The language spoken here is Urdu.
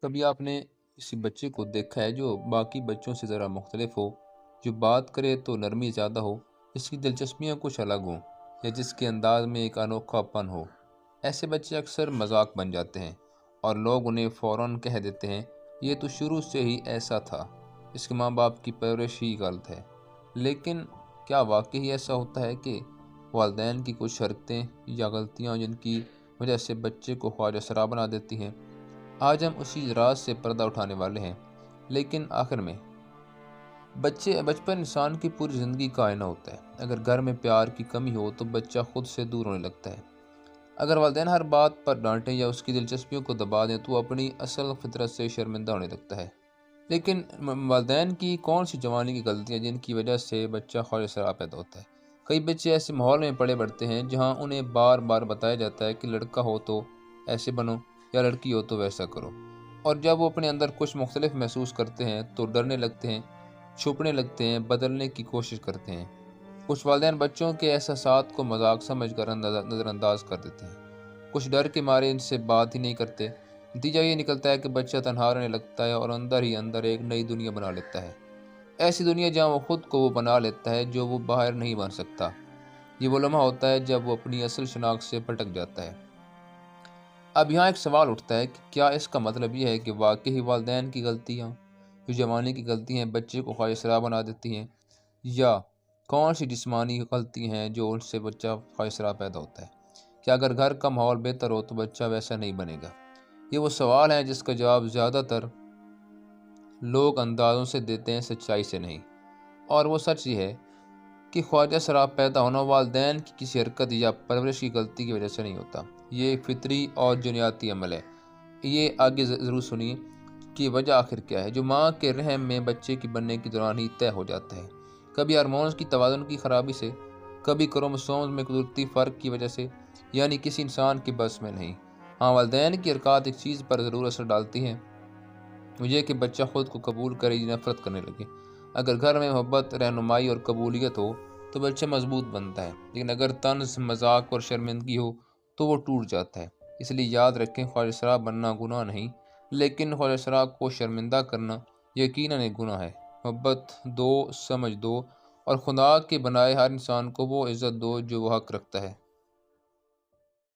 کبھی آپ نے کسی بچے کو دیکھا ہے جو باقی بچوں سے ذرا مختلف ہو، جو بات کرے تو نرمی زیادہ ہو، جس کی دلچسپیاں کچھ الگ ہوں، یا جس کے انداز میں ایک انوکھا پن ہو؟ ایسے بچے اکثر مذاق بن جاتے ہیں اور لوگ انہیں فوراً کہہ دیتے ہیں یہ تو شروع سے ہی ایسا تھا، اس کے ماں باپ کی پرورش ہی غلط ہے۔ لیکن کیا واقعی ایسا ہوتا ہے کہ والدین کی کچھ حرکتیں یا غلطیاں جن کی وجہ سے بچے کو خواجہ سرا بنا دیتی ہیں؟ آج ہم اسی راز سے پردہ اٹھانے والے ہیں۔ لیکن آخر میں بچپن انسان کی پوری زندگی کا آئینہ ہوتا ہے۔ اگر گھر میں پیار کی کمی ہو تو بچہ خود سے دور ہونے لگتا ہے۔ اگر والدین ہر بات پر ڈانٹیں یا اس کی دلچسپیوں کو دبا دیں تو وہ اپنی اصل فطرت سے شرمندہ ہونے لگتا ہے۔ لیکن والدین کی کون سی جوانی کی غلطیاں جن کی وجہ سے بچہ خواجہ سرا پیدا ہوتا ہے؟ کئی بچے ایسے ماحول میں پڑے بڑھتے ہیں جہاں انہیں بار بار بتایا جاتا ہے کہ لڑکا ہو تو ایسے بنو یا لڑکی ہو تو ویسا کرو، اور جب وہ اپنے اندر کچھ مختلف محسوس کرتے ہیں تو ڈرنے لگتے ہیں، چھپنے لگتے ہیں، بدلنے کی کوشش کرتے ہیں۔ کچھ والدین بچوں کے احساسات کو مذاق سمجھ کر نظر انداز کر دیتے ہیں، کچھ ڈر کے مارے ان سے بات ہی نہیں کرتے۔ نتیجہ یہ نکلتا ہے کہ بچہ تنہا رہنے لگتا ہے اور اندر ہی اندر ایک نئی دنیا بنا لیتا ہے، ایسی دنیا جہاں وہ خود کو وہ بنا لیتا ہے جو وہ باہر نہیں بن سکتا۔ یہ وہ لمحہ ہوتا ہے جب وہ اپنی اصل شناخت سے بھٹک جاتا ہے۔ اب یہاں ایک سوال اٹھتا ہے کہ کیا اس کا مطلب یہ ہے کہ واقعی والدین کی غلطیاں، جو جوانی کی غلطی ہیں، بچے کو خواجہ سرا بنا دیتی ہیں، یا کون سی جسمانی غلطی ہیں جو ان سے بچہ خواجہ سرا پیدا ہوتا ہے؟ کیا اگر گھر کا ماحول بہتر ہو تو بچہ ویسا نہیں بنے گا؟ یہ وہ سوال ہے جس کا جواب زیادہ تر لوگ اندازوں سے دیتے ہیں، سچائی سے نہیں۔ اور وہ سچ یہ ہے کہ خواجہ سرا پیدا ہونا والدین کی کسی حرکت یا پرورش کی غلطی کی وجہ سے نہیں ہوتا۔ یہ ایک فطری اور جنیاتی عمل ہے۔ یہ آگے ضرور سنیے کہ وجہ آخر کیا ہے، جو ماں کے رحم میں بچے کی بننے کے دوران ہی طے ہو جاتا ہے، کبھی ہارمونز کی توازن کی خرابی سے، کبھی کروموسومز میں قدرتی فرق کی وجہ سے، یعنی کسی انسان کے بس میں نہیں۔ ہاں، والدین کی حرکات ایک چیز پر ضرور اثر ڈالتی ہیں، یہ کہ بچہ خود کو قبول کرے یا نفرت کرنے لگے۔ اگر گھر میں محبت، رہنمائی اور قبولیت ہو تو بچہ مضبوط بنتا ہے، لیکن اگر طنز، مذاق اور شرمندگی ہو تو وہ ٹوٹ جاتا ہے۔ اس لیے یاد رکھیں، خواجہ سرا بننا گناہ نہیں، لیکن خواجہ سرا کو شرمندہ کرنا یقیناً ایک گناہ ہے۔ محبت دو، سمجھ دو، اور خدا کے بنائے ہر انسان کو وہ عزت دو جو وہ حق رکھتا ہے۔